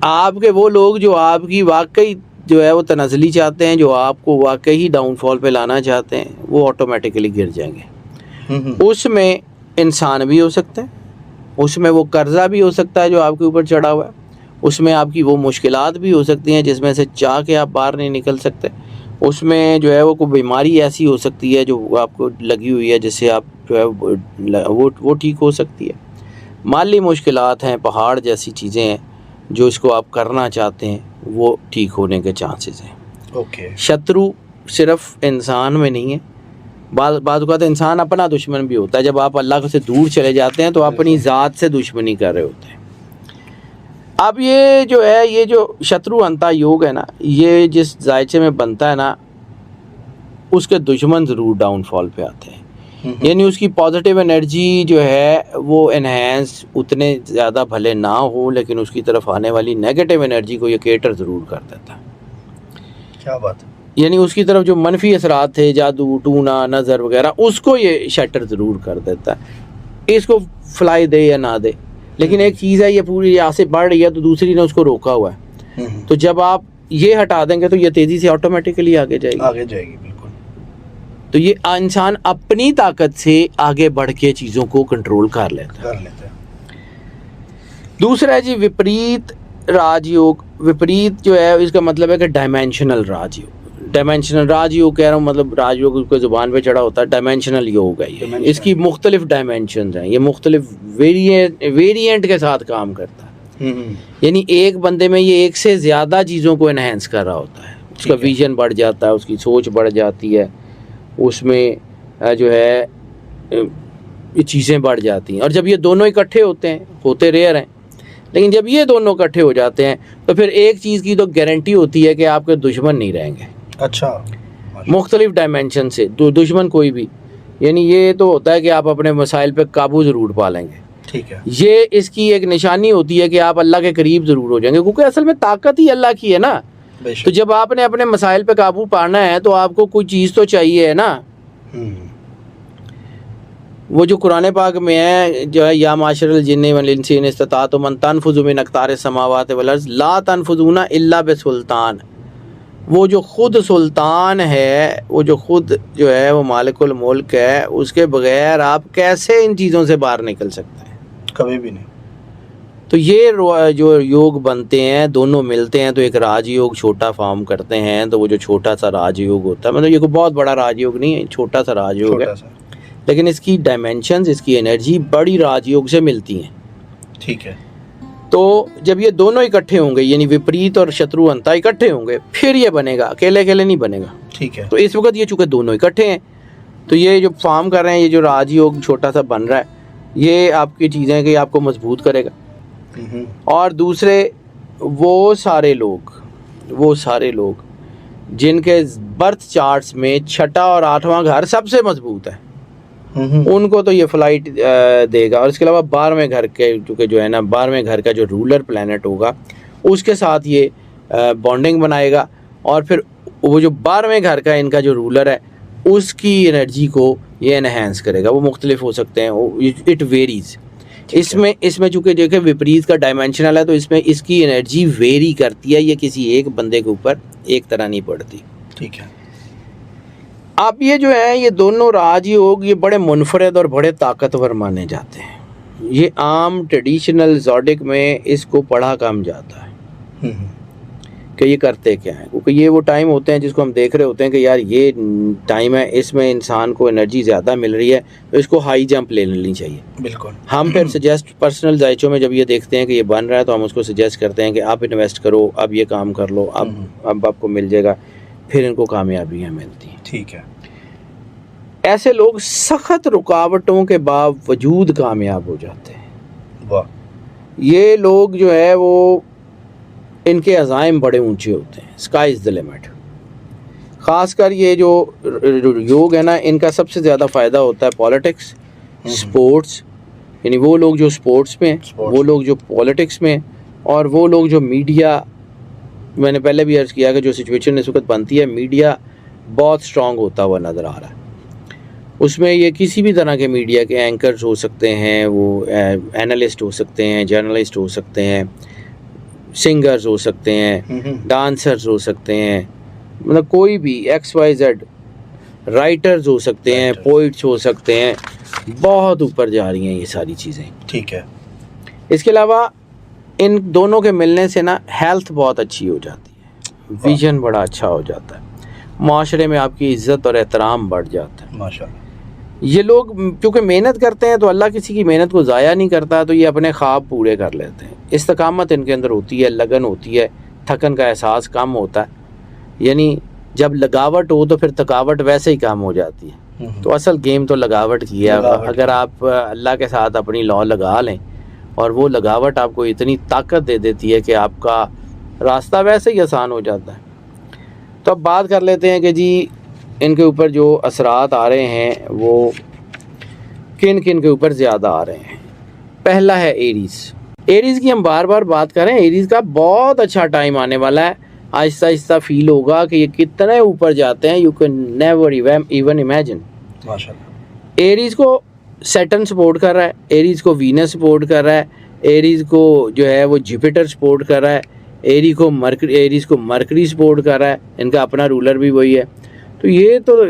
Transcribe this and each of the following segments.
آپ کے وہ لوگ جو آپ کی واقعی جو ہے وہ تنزلی چاہتے ہیں, جو آپ کو واقعی ڈاؤن فال پہ لانا چاہتے ہیں, وہ آٹومیٹیکلی گر جائیں گے. اس میں انسان بھی ہو سکتے ہیں, اس میں وہ قرضہ بھی ہو سکتا ہے جو آپ کے اوپر چڑھا ہوا ہے, اس میں آپ کی وہ مشکلات بھی ہو سکتی ہیں جس میں سے چاہ کے آپ باہر نہیں نکل سکتے, اس میں جو ہے وہ کوئی بیماری ایسی ہو سکتی ہے جو آپ کو لگی ہوئی ہے جس سے آپ جو ہے وہ ٹھیک ہو سکتی ہے. مالی مشکلات ہیں, پہاڑ جیسی چیزیں ہیں جو اس کو آپ کرنا چاہتے ہیں, وہ ٹھیک ہونے کے چانسز ہیں. اوکے. شترو صرف انسان میں نہیں ہے, بعض اوقات انسان اپنا دشمن بھی ہوتا ہے. جب آپ اللہ سے دور چلے جاتے ہیں تو اپنی ذات سے دشمنی کر رہے ہوتے ہیں. اب یہ جو ہے, یہ جو شترو انتا یوگ ہے نا, یہ جس ذائچے میں بنتا ہے نا, اس کے دشمن ضرور ڈاؤن فال پہ آتے ہیں. یعنی اس کی پازیٹیو انرجی جو ہے وہ انہینس اتنے زیادہ بھلے نہ ہو, لیکن اس کی طرف آنے والی نیگیٹو انرجی کو یہ کیٹر ضرور کر دیتا ہے. کیا بات ہے. یعنی اس کی طرف جو منفی اثرات تھے, جادو ٹونا نظر وغیرہ, اس کو یہ شٹر ضرور کر دیتا ہے. اس کو فلائی دے یا نہ دے, لیکن ایک چیز ہے, یہ پوری یہاں سے بڑھ رہی ہے تو دوسری نے اس کو روکا ہوا ہے, تو جب آپ یہ ہٹا دیں گے تو یہ تیزی سے آٹومیٹیکلی آگے جائے گی. بالکل. تو یہ انسان اپنی طاقت سے آگے بڑھ کے چیزوں کو کنٹرول کر لیتا ہے. دوسرا ہے جی وپریت راج یوگ. وپریت جو ہے اس کا مطلب ہے کہ ڈائمینشنل راج یوگ. ڈائمینشنل راج یوگ کہہ رہا ہوں, مطلب راج یوگ کو زبان پہ چڑھا ہوتا ہے, ڈائمینشنل یوگ ہے یہ. اس کی مختلف ڈائمینشنز ہیں, یہ مختلف ویریئنٹ کے ساتھ کام کرتا ہے. یعنی ایک بندے میں یہ ایک سے زیادہ چیزوں کو انہینس کر رہا ہوتا ہے. اس کا ویژن بڑھ جاتا ہے, اس کی سوچ بڑھ جاتی ہے, اس میں جو ہے یہ چیزیں بڑھ جاتی ہیں. اور جب یہ دونوں اکٹھے ہوتے ہیں, ہوتے ریئر ہیں, لیکن جب یہ دونوں اکٹھے ہو جاتے ہیں تو پھر ایک چیز کی تو گارنٹی ہوتی ہے کہ آپ کے دشمن نہیں رہیں گے. اچھا. مختلف ڈائمینشن سے دشمن کوئی بھی, یعنی یہ تو ہوتا ہے کہ آپ اپنے مسائل پہ قابو ضرور پا لیں گے. ٹھیک ہے. یہ اس کی ایک نشانی ہوتی ہے کہ آپ اللہ کے قریب ضرور ہو جائیں گے, کیونکہ اصل میں طاقت ہی اللہ کی ہے نا. تو جب آپ نے اپنے مسائل پہ قابو پانا ہے تو آپ کو کوئی چیز تو چاہیے ہے نا. وہ جو قرآن پاک میں ہے جو ہے, یا معاشر الجن والانس ان استطعتم ان تنفذوا من اقطار السماوات والارض لا تنفذون الا بسلطان. وہ جو خود سلطان ہے, وہ جو خود جو ہے وہ مالک الملک ہے, اس کے بغیر آپ کیسے ان چیزوں سے باہر نکل سکتے ہیں؟ کبھی بھی نہیں. تو یہ جو یوگ بنتے ہیں, دونوں ملتے ہیں تو ایک راج یوگ چھوٹا فارم کرتے ہیں. تو وہ جو چھوٹا سا راج یوگ ہوتا ہے, مطلب یہ کوئی بہت بڑا راج یوگ نہیں ہے, چھوٹا سا راج یوگ ہے, لیکن اس کی ڈائمینشنز, اس کی انرجی بڑی راج یوگ سے ملتی ہیں. ٹھیک ہے. تو جب یہ دونوں اکٹھے ہوں گے, یعنی وپریت اور شترو انتا اکٹھے ہوں گے, پھر یہ بنے گا, اکیلے اکیلے نہیں بنے گا. ٹھیک ہے. تو اس وقت یہ چونکہ دونوں اکٹھے ہیں, تو یہ جو فارم کر رہے ہیں, یہ جو راج یوگ چھوٹا سا بن رہا ہے, یہ آپ کی چیزیں کہ آپ کو مضبوط کرے گا. اور دوسرے وہ سارے لوگ جن کے برتھ چارٹس میں 6واں اور 8واں گھر سب سے مضبوط ہے, ان کو تو یہ فلائٹ دے گا. اور اس کے علاوہ 12ویں گھر کے چونکہ جو ہے نا, 12ویں گھر کا جو رولر پلینٹ ہوگا اس کے ساتھ یہ بانڈنگ بنائے گا, اور پھر وہ جو 12ویں گھر کا ان کا جو رولر ہے اس کی انرجی کو یہ انہینس کرے گا. وہ مختلف ہو سکتے ہیں, اٹ ویریز. اس میں چونکہ دیکھیں وپریت کا ڈائمینشنل ہے, تو اس میں اس کی انرجی ویری کرتی ہے, یہ کسی ایک بندے کے اوپر ایک طرح نہیں پڑتی. ٹھیک ہے. اب یہ جو ہے, یہ دونوں راج یوگ یہ بڑے منفرد اور بڑے طاقتور مانے جاتے ہیں. یہ عام ٹریڈیشنل زوڈک میں اس کو پڑھا کم جاتا ہے کہ یہ کرتے کیا ہیں, کیونکہ یہ وہ ٹائم ہوتے ہیں جس کو ہم دیکھ رہے ہوتے ہیں کہ یار یہ ٹائم ہے, اس میں انسان کو انرجی زیادہ مل رہی ہے, تو اس کو ہائی جمپ لے لینی چاہیے. بالکل. ہم پھر سجیسٹ پرسنل ذائچوں میں جب یہ دیکھتے ہیں کہ یہ بن رہا ہے, تو ہم اس کو سجیسٹ کرتے ہیں کہ آپ انویسٹ کرو, اب یہ کام کر لو, اب آپ کو مل جائے گا, پھر ان کو کامیابیاں ملتی ہیں. ٹھیک ہے. ایسے لوگ سخت رکاوٹوں کے باوجود کامیاب ہو جاتے ہیں. واہ. یہ لوگ جو ہے وہ ان کے عزائم بڑے اونچے ہوتے ہیں, اسکائی از دا لمٹ. خاص کر یہ جو یوگ ہے نا, ان کا سب سے زیادہ فائدہ ہوتا ہے پالیٹکس, سپورٹس, یعنی وہ لوگ جو سپورٹس میں ہیں, وہ لوگ جو پالیٹکس میں ہیں, اور وہ لوگ جو میڈیا, میں نے پہلے بھی عرض کیا کہ جو سچویشن اس وقت بنتی ہے, میڈیا بہت اسٹرانگ ہوتا ہوا نظر آ رہا ہے. اس میں یہ کسی بھی طرح کے میڈیا کے اینکرز ہو سکتے ہیں, وہ اینالسٹ ہو سکتے ہیں, جرنلسٹ ہو سکتے ہیں, سنگرز ہو سکتے ہیں، ڈانسرز ہو سکتے ہیں، مطلب کوئی بھی XYZ، رائٹرز ہو سکتے ہیں، پوئٹس ہو سکتے ہیں، بہت اوپر جا رہی ہیں یہ ساری چیزیں. ٹھیک ہے. اس کے علاوہ ان دونوں کے ملنے سے نا ہیلتھ بہت اچھی ہو جاتی ہے، ویژن بڑا اچھا ہو جاتا ہے، معاشرے میں آپ کی عزت اور احترام بڑھ جاتا ہے. ماشاءاللہ. یہ لوگ کیونکہ محنت کرتے ہیں تو اللہ کسی کی محنت کو ضائع نہیں کرتا، تو یہ اپنے خواب پورے کر لیتے ہیں. استقامت ان کے اندر ہوتی ہے، لگن ہوتی ہے، تھکن کا احساس کم ہوتا ہے. یعنی جب لگاوٹ ہو تو پھر تھکاوٹ ویسے ہی کم ہو جاتی ہے. تو اصل گیم تو لگاوٹ کی ہے. اگر آپ اللہ کے ساتھ اپنی لا لگا لیں اور وہ لگاوٹ آپ کو اتنی طاقت دے دیتی ہے کہ آپ کا راستہ ویسے ہی آسان ہو جاتا ہے. تو اب بات کر لیتے ہیں کہ جی ان کے اوپر جو اثرات آ رہے ہیں وہ کن کن کے اوپر زیادہ آ رہے ہیں. پہلا ہے ایریز. ایریز کی ہم بار بار بات کریں، ایریز کا بہت اچھا ٹائم آنے والا ہے. آہستہ آہستہ فیل ہوگا کہ یہ کتنے اوپر جاتے ہیں، you can never even imagine. Arrays کو سیٹرن سپورٹ کر رہا ہے، ایریز کو وینس سپورٹ کر رہا ہے، ایریز کو جو ہے وہ جوپیٹر سپورٹ کر رہا ہے، ایریز کو مرکری سپورٹ کر رہا ہے. ان کا اپنا رولر بھی وہی ہے. تو یہ تو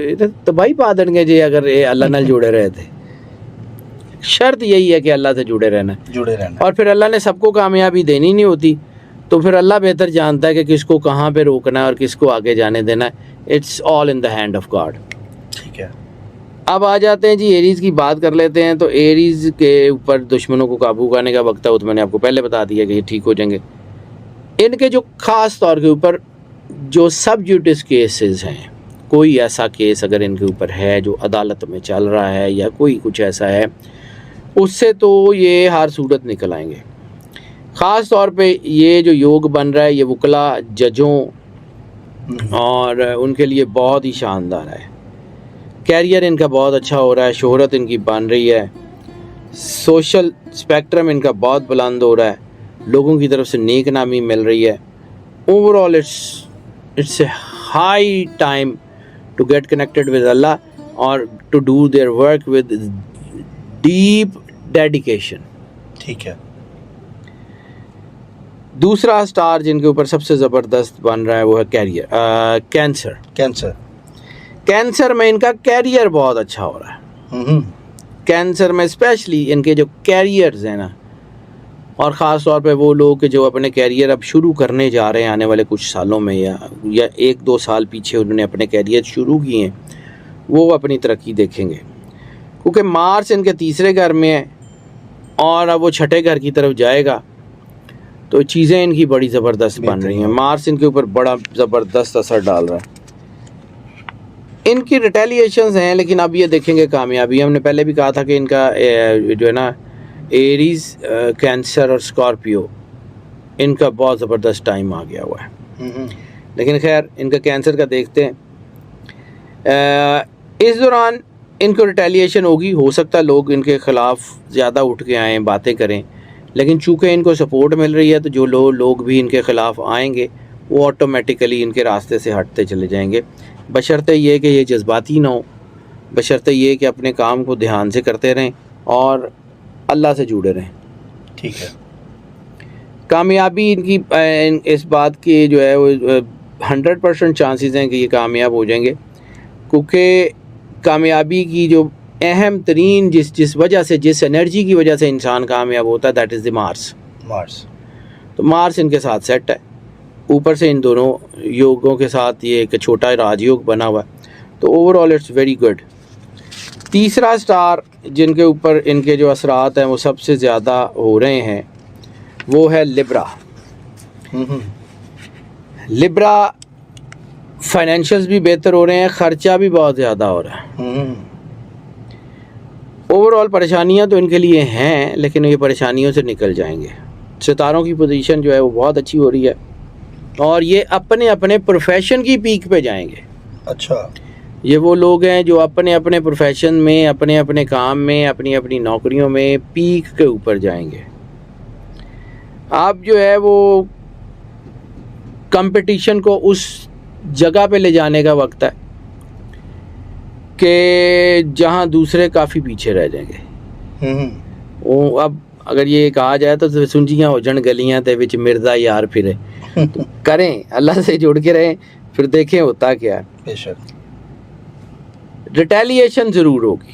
تباہی پا دیں گے جی اگر یہ اللہ نال جڑے رہے تھے. شرط یہی ہے کہ اللہ سے جڑے رہنا. اور پھر اللہ نے سب کو کامیابی دینی نہیں ہوتی، تو پھر اللہ بہتر جانتا ہے کہ کس کو کہاں پہ روکنا ہے اور کس کو آگے جانے دینا ہے. It's all in the hand of God. ٹھیک ہے. اب آ جاتے ہیں جی ایریز کی بات کر لیتے ہیں. تو ایریز کے اوپر دشمنوں کو قابو کرنے کا وقت ہے، وہ تو میں نے آپ کو پہلے بتا دیا کہ یہ ٹھیک ہو جائیں گے. ان کے جو خاص طور کے اوپر جو سب جوڈس کیسز ہیں، کوئی ایسا کیس اگر ان کے اوپر ہے جو عدالت میں چل رہا ہے یا کوئی کچھ ایسا ہے، اس سے تو یہ ہر صورت نکل آئیں گے. خاص طور پہ یہ جو یوگ بن رہا ہے یہ وکلا، ججوں اور ان کے لیے بہت ہی شاندار ہے. کیریئر ان کا بہت اچھا ہو رہا ہے، شہرت ان کی بن رہی ہے، سوشل اسپیکٹرم ان کا بہت بلند ہو رہا ہے، لوگوں کی طرف سے نیک نامی مل رہی ہے. Over all it's a high time to get connected with Allah اور to do their work with deep dedication. ٹھیک ہے. دوسرا سٹار جن کے اوپر سب سے زبردست بن رہا ہے وہ ہے کینسر. کینسر میں ان کا کیریئر بہت اچھا ہو رہا ہے. کینسر میں اسپیشلی ان کے جو کیریئرز ہیں نا، اور خاص طور پہ وہ لوگ کہ جو اپنے کیریئر اب شروع کرنے جا رہے ہیں آنے والے کچھ سالوں میں، یا 1-2 سال پیچھے انہوں نے اپنے کیریئر شروع کیے ہیں، وہ اپنی ترقی دیکھیں گے. کیونکہ مارس ان کے تیسرے گھر میں ہے اور اب وہ چھٹے گھر کی طرف جائے گا، تو چیزیں ان کی بڑی زبردست بن رہی ہیں. مارس ان کے اوپر بڑا زبردست اثر ڈال رہا ہے. ان کی ریٹیلیشنز ہیں، لیکن اب یہ دیکھیں گے کامیابی. ہم نے پہلے بھی کہا تھا کہ ان کا جو ہے نا ایریز، کینسر اور اسکارپیو، ان کا بہت زبردست ٹائم آ گیا ہوا ہے. لیکن خیر ان کا کینسر کا دیکھتے ہیں. اس دوران ان کو ریٹیلیشن ہوگی، ہو سکتا ہے لوگ ان کے خلاف زیادہ اٹھ کے آئیں، باتیں کریں، لیکن چونکہ ان کو سپورٹ مل رہی ہے تو جو لوگ بھی ان کے خلاف آئیں گے وہ آٹومیٹیکلی ان کے راستے سے ہٹتے چلے جائیں گے، بشرطے یہ کہ یہ جذباتی نہ ہو، بشرطے یہ کہ اپنے کام کو دھیان سے کرتے رہیں اور اللہ سے جڑے رہیں. ٹھیک ہے. کامیابی ان کی اس بات کی جو ہے وہ 100% چانسز ہیں کہ یہ کامیاب ہو جائیں گے، کیونکہ کامیابی کی جو اہم ترین جس وجہ سے، جس انرجی کی وجہ سے انسان کامیاب ہوتا ہے، دیٹ از دی مارس. تو مارس ان کے ساتھ سیٹ ہے. اوپر سے ان دونوں یوگوں کے ساتھ یہ ایک چھوٹا راج یوگ بنا ہوا ہے. تو over all it's very good. تیسرا سٹار جن کے اوپر ان کے جو اثرات ہیں وہ سب سے زیادہ ہو رہے ہیں وہ ہے لیبرا. لیبرا فائنینشیلز بھی بہتر ہو رہے ہیں، خرچہ بھی بہت زیادہ ہو رہا ہے. اوور آل پریشانیاں تو ان کے لیے ہیں، لیکن یہ پریشانیوں سے نکل جائیں گے. ستاروں کی پوزیشن جو ہے وہ بہت اچھی ہو رہی ہے اور یہ اپنے اپنے پروفیشن کی پیک پہ جائیں گے. اچھا. یہ وہ لوگ ہیں جو اپنے اپنے پروفیشن میں، اپنے اپنے کام میں، اپنی اپنی نوکریوں میں پیک کے اوپر جائیں گے. آپ جو ہے وہ کمپٹیشن کو اس جگہ پہ لے جانے کا وقت ہے کہ جہاں دوسرے کافی پیچھے رہ جائیں گے. اب اگر یہ کہا جائے تو سنجیاں ہو جن گلیاں تے وچ مرزا یار پھرے. تو کریں, اللہ سے جڑ کے رہیں, پھر دیکھیں ہوتا کیا ہے. بے شک. ریٹیلیشن ضرور ہوگی,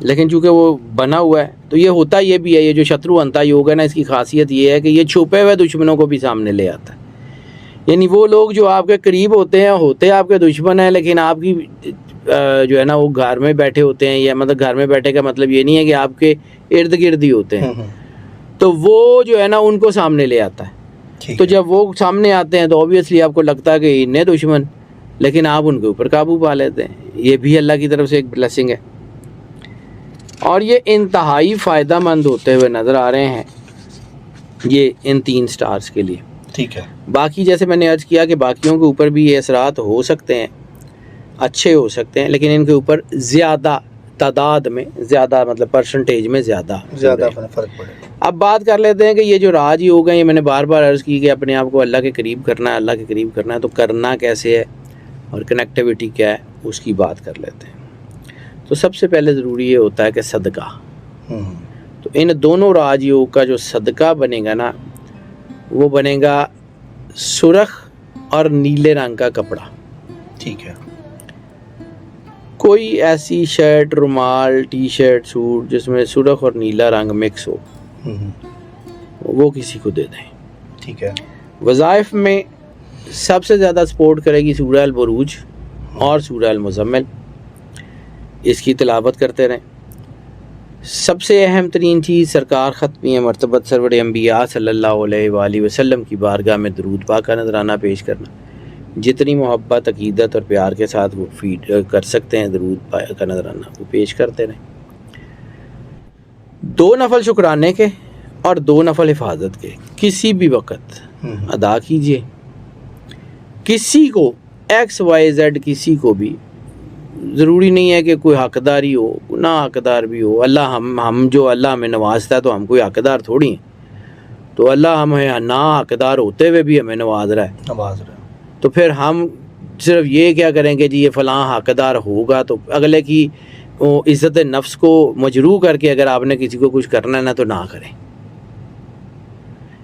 لیکن چونکہ وہ بنا ہوا ہے تو یہ ہوتا یہ بھی ہے. یہ جو شترو انتا یوگ ہے نا, اس کی خاصیت یہ ہے کہ یہ چھپے ہوئے دشمنوں کو بھی سامنے لے آتا ہے. یعنی وہ لوگ جو آپ کے قریب ہوتے ہیں, ہوتے آپ کے دشمن ہیں, لیکن آپ کی جو ہے نا وہ گھر میں بیٹھے ہوتے ہیں, یا مطلب گھر میں بیٹھے کا مطلب یہ نہیں ہے کہ آپ کے ارد گرد ہی ہوتے ہیں, تو وہ جو ہے نا ان کو سامنے لے آتا ہے. تو جب وہ سامنے آتے ہیں تو اوبیسلی آپ کو لگتا ہے کہ انہیں دشمن, لیکن آپ ان کے اوپر قابو پا لیتے ہیں. یہ بھی اللہ کی طرف سے ایک بلیسنگ ہے, اور یہ انتہائی فائدہ مند ہوتے ہوئے نظر آ رہے ہیں یہ ان 3 سٹارز کے لیے. ٹھیک ہے. باقی جیسے میں نے عرض کیا کہ باقیوں کے اوپر بھی یہ اثرات ہو سکتے ہیں, اچھے ہو سکتے ہیں, لیکن ان کے اوپر زیادہ تعداد میں, زیادہ مطلب پرسنٹیج میں زیادہ فرق پڑے. اب بات کر لیتے ہیں کہ یہ جو راج یوگ ہیں, یہ میں نے بار بار عرض کی کہ اپنے آپ کو اللہ کے قریب کرنا ہے, اللہ کے قریب کرنا ہے. تو کرنا کیسے ہے اور کنیکٹیوٹی کیا ہے, اس کی بات کر لیتے ہیں. تو سب سے پہلے ضروری یہ ہوتا ہے کہ صدقہ. تو ان دونوں راج یوگ کا جو صدقہ بنے گا نا, وہ بنے گا سرخ اور نیلے رنگ کا کپڑا. ٹھیک ہے. کوئی ایسی شرٹ, رومال, ٹی شرٹ, سوٹ جس میں سرخ اور نیلا رنگ مکس ہو, وہ کسی کو دے دیں. ٹھیک ہے. وظائف میں سب سے زیادہ سپورٹ کرے گی سورہ البروج اور سورہ المزمل, اس کی تلاوت کرتے رہیں. سب سے اہم ترین چیز سرکار ختمی مرتبت سرور انبیاء صلی اللہ علیہ وآلہ وسلم کی بارگاہ میں درود پاک کا نذرانہ پیش کرنا. جتنی محبت, عقیدت اور پیار کے ساتھ وہ فیڈ کر سکتے ہیں درود پاک کا نذرانہ, وہ پیش کرتے رہیں. 2 نفل شکرانے کے اور 2 نفل حفاظت کے کسی بھی وقت ادا کیجیے. کسی کو XYZ کسی کو بھی ضروری نہیں ہے کہ کوئی حقداری ہو, نہ حقدار بھی ہو. اللہ ہم جو اللہ ہمیں نوازتا ہے تو ہم کوئی حقدار تھوڑی ہیں. تو اللہ ہمیں نہ حقدار ہوتے ہوئے بھی ہمیں نواز رہا ہے. تو پھر ہم صرف یہ کیا کریں کہ جی یہ فلاں حقدار ہوگا, تو اگلے کی عزت نفس کو مجروح کر کے اگر آپ نے کسی کو کچھ کرنا ہے نا تو نہ کریں.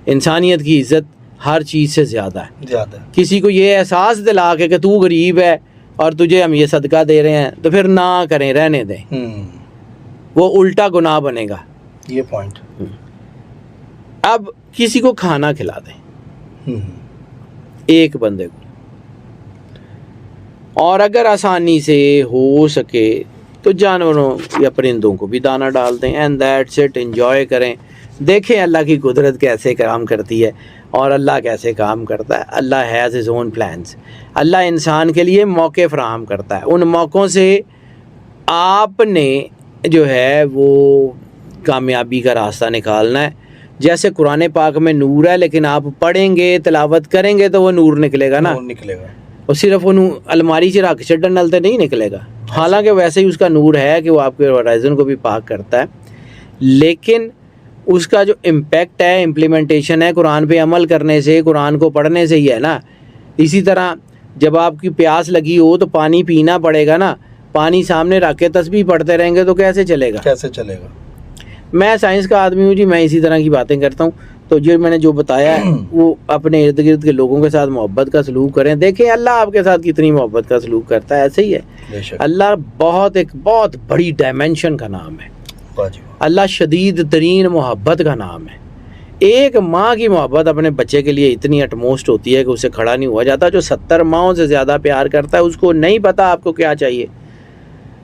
انسانیت کی عزت ہر چیز سے زیادہ ہے. کسی کو یہ احساس دلا کے کہ تو غریب ہے اور تجھے ہم یہ صدقہ دے رہے ہیں, تو پھر نہ کریں, رہنے دیں. وہ الٹا گناہ بنے گا. یہ پوائنٹ. اب کسی کو کھانا کھلا دیں, ایک بندے کو, اور اگر آسانی سے ہو سکے تو جانوروں یا پرندوں کو بھی دانہ ڈال دیں. And that's it. انجوائے کریں, دیکھیں اللہ کی قدرت کیسے کام کرتی ہے اور اللہ کیسے کام کرتا ہے. اللہ ہیز ہز اون پلانس. اللہ انسان کے لیے موقع فراہم کرتا ہے. ان موقعوں سے آپ نے جو ہے وہ کامیابی کا راستہ نکالنا ہے. جیسے قرآن پاک میں نور ہے, لیکن آپ پڑھیں گے, تلاوت کریں گے تو وہ نور نکلے گا نا, نکلے گا. اور صرف وہ الماری سے رکھ چڈن ڈلتے نہیں نکلے گا. حالانکہ ویسے ہی اس کا نور ہے کہ وہ آپ کے ہورائزن کو بھی پاک کرتا ہے, لیکن اس کا جو امپیکٹ ہے, امپلیمنٹیشن ہے, قرآن پہ عمل کرنے سے, قرآن کو پڑھنے سے ہی ہے نا. اسی طرح جب آپ کی پیاس لگی ہو تو پانی پینا پڑے گا نا. پانی سامنے رکھ کے تسبیح پڑھتے رہیں گے تو کیسے چلے گا؟ میں سائنس کا آدمی ہوں جی, میں اسی طرح کی باتیں کرتا ہوں. تو جو میں نے جو بتایا ہے وہ اپنے ارد گرد کے لوگوں کے ساتھ محبت کا سلوک کریں. دیکھیں اللہ آپ کے ساتھ کتنی محبت کا سلوک کرتا ہے. ایسے ہی ہے اللہ. ایک بہت بڑی ڈائمینشن کا نام ہے اللہ. شدید ترین محبت کا نام ہے. ایک ماں کی محبت اپنے بچے کے لیے اتنی اٹموسٹ ہوتی ہے کہ اسے کھڑا نہیں ہوا جاتا. جو 70 ماؤں سے زیادہ پیار کرتا ہے اس کو نہیں پتا آپ کو کیا چاہیے,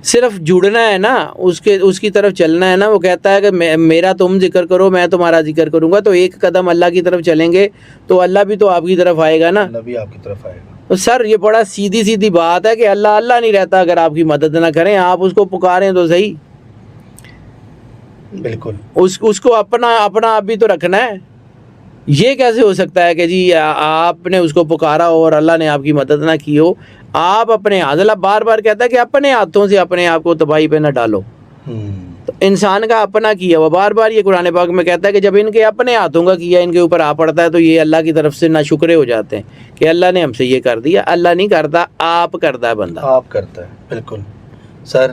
صرف جڑنا ہے نا, اس کی طرف چلنا ہے نا. وہ کہتا ہے کہ میرا تم ذکر کرو, میں تمہارا ذکر کروں گا. تو ایک قدم اللہ کی طرف چلیں گے تو اللہ بھی تو آپ کی طرف آئے گا نا. اللہ بھی آپ کی طرف آئے گا. تو سر یہ بڑا سیدھی بات ہے کہ اللہ نہیں رہتا اگر آپ کی مدد نہ کریں. آپ اس کو پکاریں تو صحیح. بالکل. اس کو اپنا آپ بھی تو رکھنا ہے. یہ کیسے ہو سکتا ہے کہ جی آپ نے اس کو پکارا ہو اور اللہ نے آپ کی مدد نہ کی ہو. آپ اپنے ہاتھ, اللہ بار بار کہتا ہے کہ اپنے ہاتھوں سے اپنے آپ کو تباہی پہ نہ ڈالو. تو انسان کا اپنا کیا ہوا بار بار یہ قرآن پاک میں کہتا ہے کہ جب ان کے اپنے ہاتھوں کا کیا ان کے اوپر آ پڑتا ہے تو یہ اللہ کی طرف سے ناشکرے ہو جاتے ہیں کہ اللہ نے ہم سے یہ کر دیا. اللہ نہیں کرتا, آپ کرتا ہے بندہ. آپ کرتا ہے. بالکل سر.